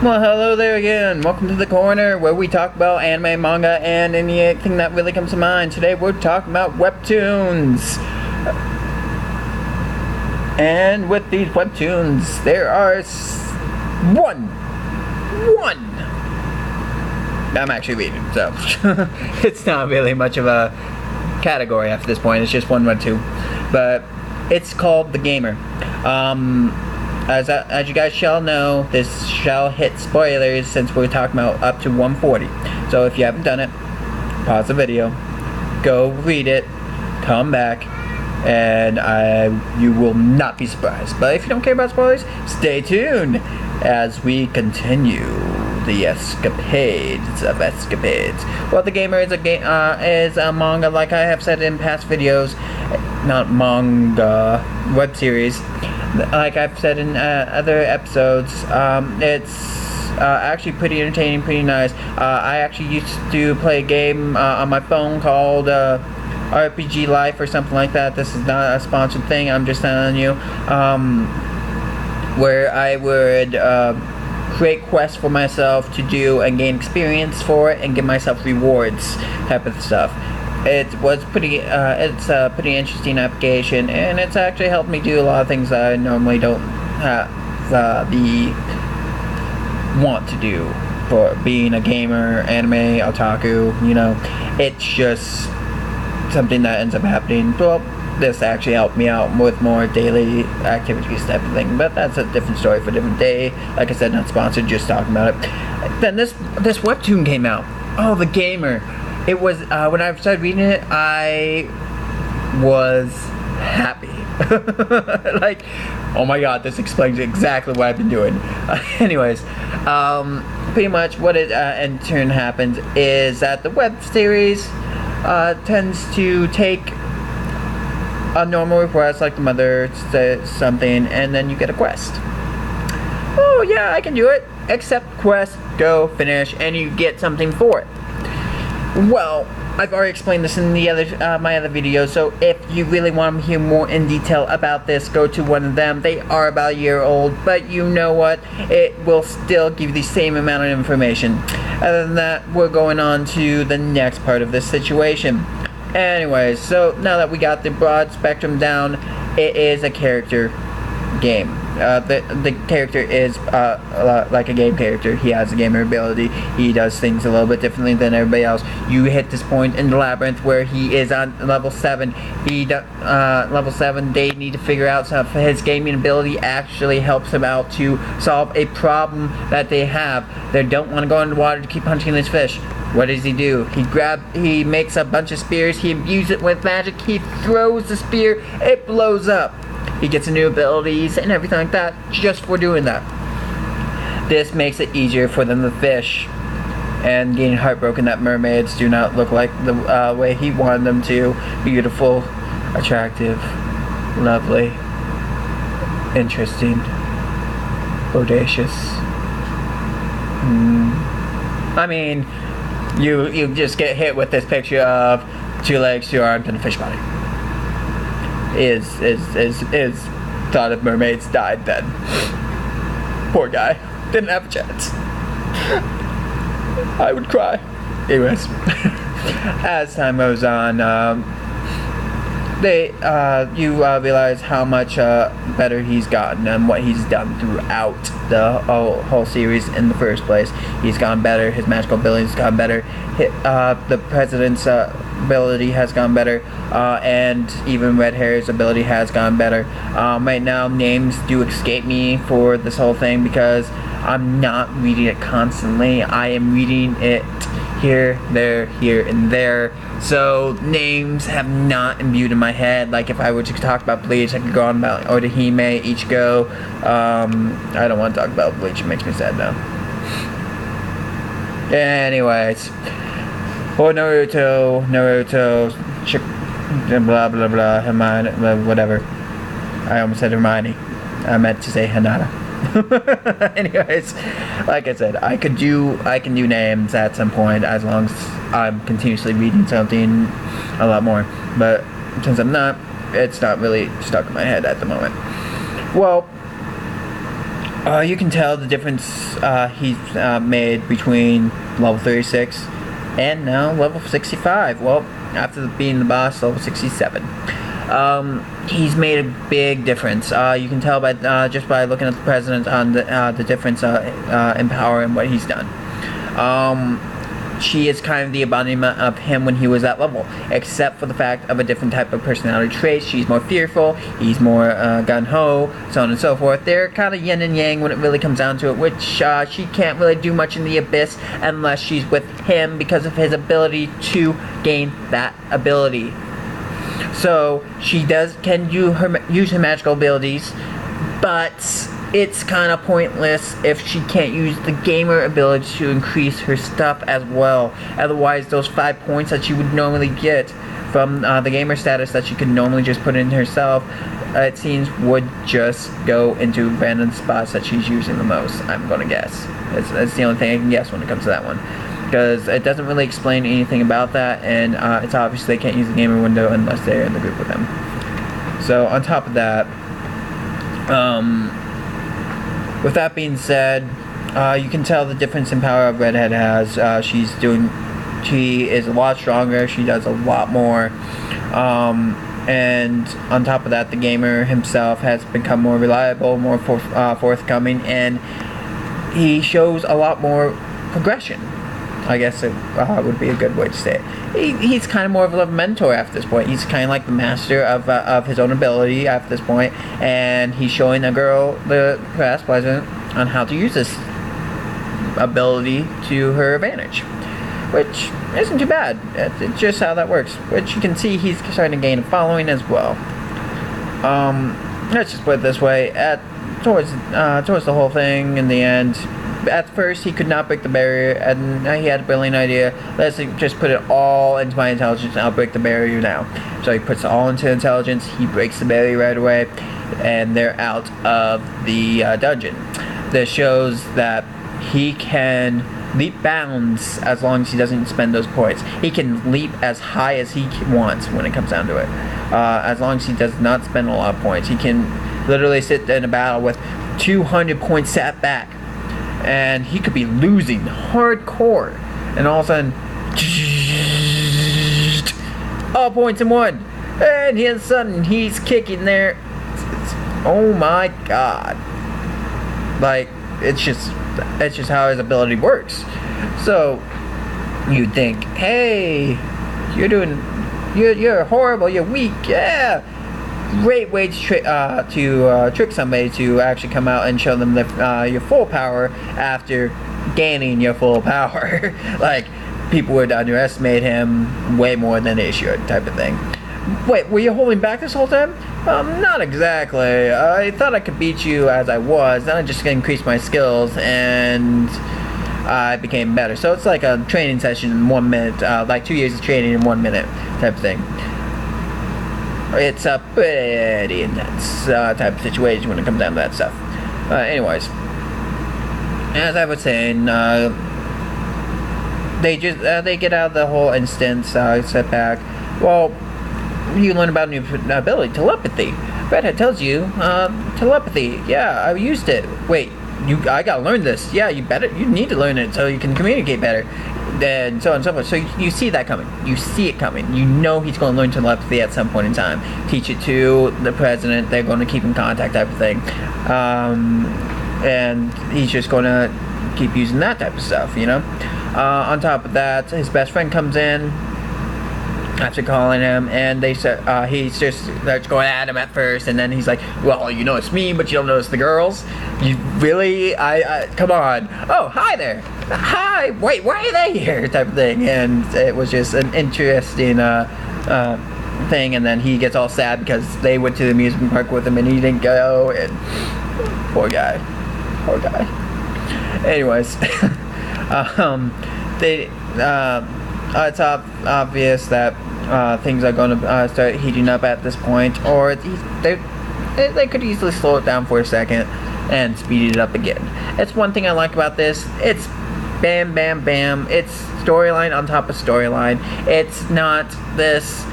Well, hello there again. Welcome to the corner where we talk about anime, manga, and anything that really comes to mind. Today we're talking about webtoons. And with these webtoons, there are one. I'm actually reading, so it's not really much of a category after this point. It's just one webtoon, but it's called The Gamer. As you guys shall know, this shall hit spoilers since we're talking about up to 140. So if you haven't done it, pause the video, go read it, come back, and you will not be surprised. But if you don't care about spoilers, stay tuned as we continue the escapades of escapades. Well, The Gamer is a manga, like I have said in past videos, not manga, web series. Like I've said in other episodes, it's actually pretty entertaining, pretty nice. I actually used to play a game on my phone called RPG Life or something like that. This is not a sponsored thing, I'm just telling you. Where I would create quests for myself to do and gain experience for it and give myself rewards type of stuff. It was it's a pretty interesting application, and it's actually helped me do a lot of things that I normally don't have the want to do for being a gamer, anime, otaku, you know. It's just something that ends up happening. Well, this actually helped me out with more daily activities type of thing, but that's a different story for a different day. Like I said, not sponsored, just talking about it. Then this webtoon came out. Oh, The Gamer. It was, when I started reading it, I was happy. Like, oh my god, this explains exactly what I've been doing. Anyways, pretty much what it in turn happens is that the web series tends to take a normal request, like the mother says something, and then you get a quest. Oh yeah, I can do it. Accept quest, go, finish, and you get something for it. Well, I've already explained this in the my other videos, so if you really want to hear more in detail about this, go to one of them. They are about a year old, but you know what? It will still give you the same amount of information. Other than that, we're going on to the next part of this situation. Anyways, so now that we got the broad spectrum down, it is a character game. The character is like a game character. He has a gamer ability. He does things a little bit differently than everybody else. You hit this point in the labyrinth where he is on level 7. Level 7, they need to figure out so his gaming ability actually helps him out to solve a problem that they have. They don't want to go underwater to keep hunting this fish. What does he do? He makes a bunch of spears. He imbues it with magic. He throws the spear. It blows up. He gets new abilities and everything like that just for doing that. This makes it easier for them to fish, and getting heartbroken that mermaids do not look like the way he wanted them to. Beautiful, attractive, lovely, interesting, bodacious. I mean, you just get hit with this picture of 2 legs, 2 arms, and a fish body. Is thought of mermaids died then. Poor guy. Didn't have a chance. I would cry. Anyways. As time goes on, you realize how much better he's gotten and what he's done throughout the whole series in the first place. He's gotten better, his magical abilities gotten better, the president's ability has gone better, and even Red Hair's ability has gone better. Right now, names do escape me for this whole thing because I'm not reading it constantly. I am reading it here, there, here, and there. So names have not imbued in my head. Like if I were to talk about Bleach, I could go on about Orihime, Ichigo. I don't want to talk about Bleach. It makes me sad now. Anyways, or Naruto, blah blah blah, Hermione, whatever. I almost said Hermione. I meant to say Hinata. Anyways, like I said, I can do names at some point as long as I'm continuously reading something a lot more. But since I'm not, it's not really stuck in my head at the moment. Well, You can tell the difference he's made between level 36 and now level 65. Well, after being the boss, level 67. He's made a big difference. You can tell by just by looking at the president on the difference in power and what he's done. She is kind of the embodiment of him when he was that level, except for the fact of a different type of personality trait. She's more fearful, he's more gung-ho, so on and so forth. They're kind of yin and yang when it really comes down to it, which she can't really do much in the Abyss unless she's with him because of his ability to gain that ability. So she can use her magical abilities, but it's kind of pointless if she can't use the gamer ability to increase her stuff as well. Otherwise, those 5 points that she would normally get from the gamer status that she could normally just put in herself, it seems would just go into random spots that she's using the most, I'm gonna guess. It's the only thing I can guess when it comes to that one. Because it doesn't really explain anything about that, and it's obvious they can't use the gamer window unless they're in the group with him. So, on top of that, with that being said, you can tell the difference in power of Redhead has. She is a lot stronger, she does a lot more, and on top of that, the gamer himself has become more reliable, more forthcoming, and he shows a lot more progression. I guess it would be a good way to say it. He's kind of more of a mentor after this point. He's kind of like the master of his own ability after this point, and he's showing the girl, the past president, on how to use this ability to her advantage, which isn't too bad. It's just how that works. Which you can see he's starting to gain a following as well. Let's just put it this way: towards the whole thing in the end. At first, he could not break the barrier, and he had a brilliant idea. Let's just put it all into my intelligence, and I'll break the barrier now. So he puts it all into intelligence, he breaks the barrier right away, and they're out of the dungeon. This shows that he can leap bounds as long as he doesn't spend those points. He can leap as high as he wants when it comes down to it. As long as he does not spend a lot of points. He can literally sit in a battle with 200 points sat back. And he could be losing hardcore, and all of a sudden, all points in one, and all of a sudden he's kicking there. Oh my god! Like it's just how his ability works. So you'd think, hey, you're horrible, you're weak, yeah. Great way to trick somebody to actually come out and show them your full power after gaining your full power. Like, people would underestimate him way more than they should, type of thing. Wait, were you holding back this whole time? Not exactly. I thought I could beat you as I was, then I just increased my skills and I became better. So it's like a training session in 1 minute, like 2 years of training in 1 minute, type of thing. It's a pretty intense type of situation when it comes down to that stuff. Anyways, as I was saying, they get out of the whole instance setback. Well, you learn about a new ability, telepathy. Redhead tells you, telepathy. Yeah, I used it. Wait, I gotta learn this. Yeah, you need to learn it so you can communicate better. And so on and so forth. So you see that coming. You see it coming. You know he's going to learn telepathy at some point in time. Teach it to the president. They're going to keep in contact, type of thing. And he's just going to keep using that type of stuff, you know. On top of that, his best friend comes in after calling him, and he just starts going at him at first, and then he's like, well, you notice me, but you don't notice the girls? You really? I come on. Oh, hi there. Hi, wait, why are they here? Type of thing. And it was just an interesting thing, and then he gets all sad because they went to the amusement park with him and he didn't go, and poor guy. Anyways, it's obvious that things are going to start heating up at this point, or they could easily slow it down for a second and speed it up again. It's one thing I like about this. It's bam, bam, bam. It's storyline on top of storyline. It's not this.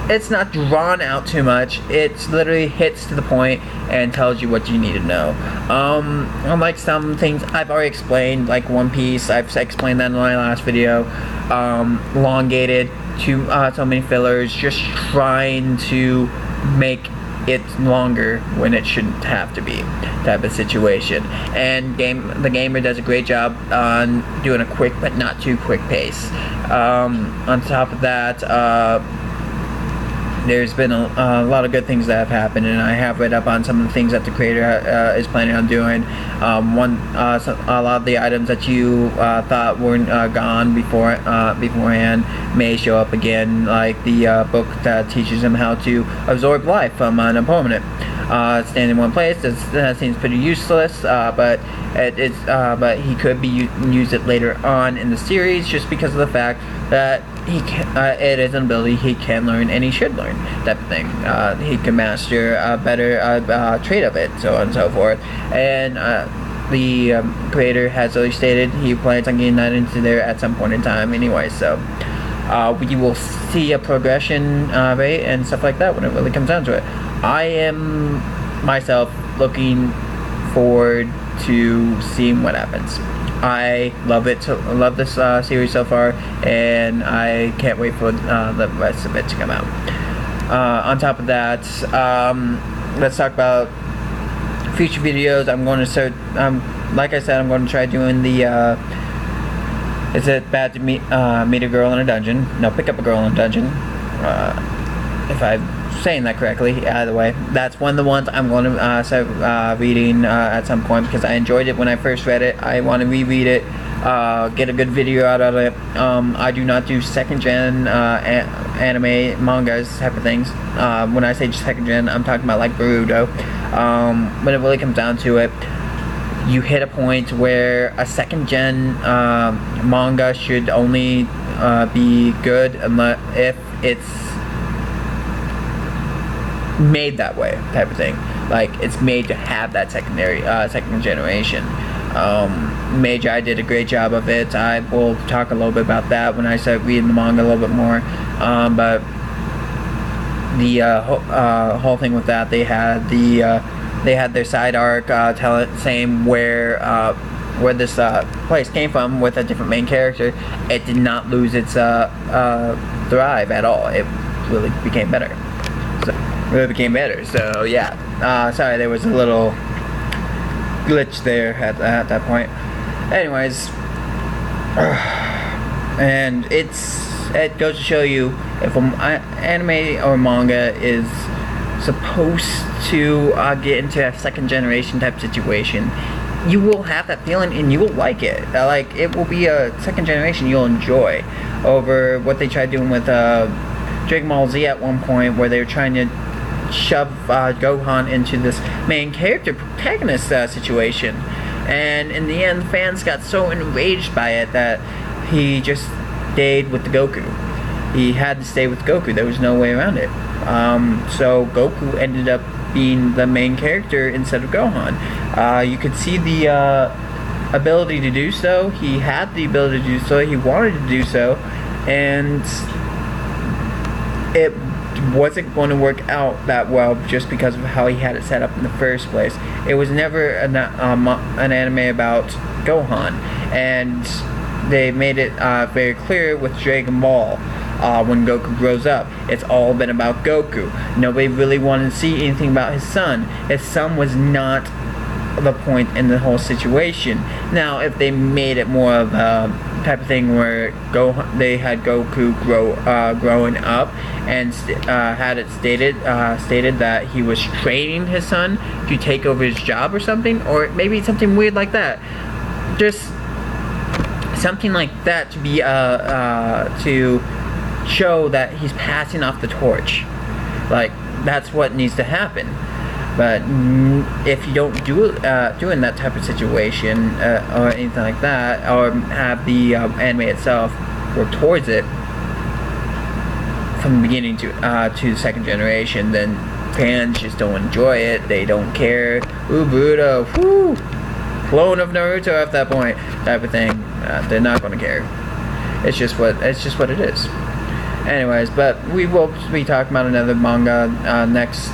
It's not drawn out too much. It literally hits to the point and tells you what you need to know. Unlike some things I've already explained, like One Piece, I've explained that in my last video. Elongated, so many fillers, just trying to make it longer when it shouldn't have to be, type of situation. And the gamer does a great job on doing a quick but not too quick pace. On top of that, there's been a lot of good things that have happened, and I have read up on some of the things that the creator is planning on doing. A lot of the items that you thought were gone beforehand may show up again, like the book that teaches him how to absorb life from an opponent. Stand in one place. That seems pretty useless, but he could use it later on in the series, just because of the fact that it is an ability he can learn and he should learn, type of thing. He can master a better trait of it, so on and so forth. And the creator has already stated he plans on getting that into there at some point in time anyway, so we will see a progression rate and stuff like that when it really comes down to it. I am myself looking forward to seeing what happens. I love it. I love this series so far, and I can't wait for the rest of it to come out. On top of that, let's talk about future videos. I'm going to start, like I said, I'm going to try doing the is it bad to meet a girl in a dungeon? No, pick up a girl in a dungeon. If I'm saying that correctly, either way, that's one of the ones I'm going to start reading at some point, because I enjoyed it when I first read it. I want to reread it, get a good video out of it. I do not do second gen anime, mangas, type of things. When I say second gen, I'm talking about like Boruto. When it really comes down to it, you hit a point where a second gen manga should only be good if it's made that way, type of thing. Like, it's made to have that second generation. Magi did a great job of it. I will talk a little bit about that when I start reading the manga a little bit more. But the whole thing with that, they had their side arc saying where this place came from with a different main character. It did not lose its thrive at all. It really became better. So yeah. Sorry, there was a little glitch there at that point. Anyways, and it goes to show you, if an anime or manga is supposed to get into a second generation type situation, you will have that feeling and you will like it. Like, it will be a second generation you'll enjoy over what they tried doing with Dragon Ball Z at one point, where they were trying to shove Gohan into this main character protagonist situation, and in the end fans got so enraged by it that he just stayed with the Goku. He had to stay with Goku. There was no way around it. So Goku ended up being the main character instead of Gohan. You could see the ability to do so. He had the ability to do so. He wanted to do so, and it wasn't going to work out that well just because of how he had it set up in the first place. It was never an anime about Gohan, and they made it very clear with Dragon Ball. When Goku grows up, it's all been about Goku. Nobody really wanted to see anything about his son. His son was not the point in the whole situation. Now, if they made it more of a type of thing where they had Goku growing up and had it stated that he was training his son to take over his job or something, or maybe something weird like that, just something like that to be to show that he's passing off the torch. Like, that's what needs to happen. But if you don't do in that type of situation or anything like that, or have the anime itself work towards it from the beginning to the second generation, then fans just don't enjoy it. They don't care. Ooh, Boruto, whoo! clone of Naruto at that point, type of thing. They're not gonna care. It's just what it is. Anyways, but we will be talking about another manga next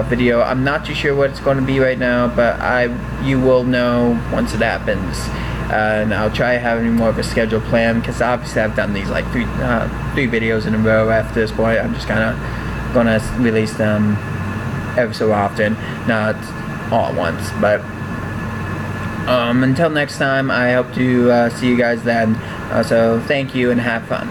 video. I'm not too sure what it's going to be right now, but you will know once it happens. And I'll try having more of a schedule plan, because obviously I've done these like three videos in a row. After this point, I'm just kind of gonna release them every so often, not all at once. But until next time, I hope to see you guys then. So thank you and have fun.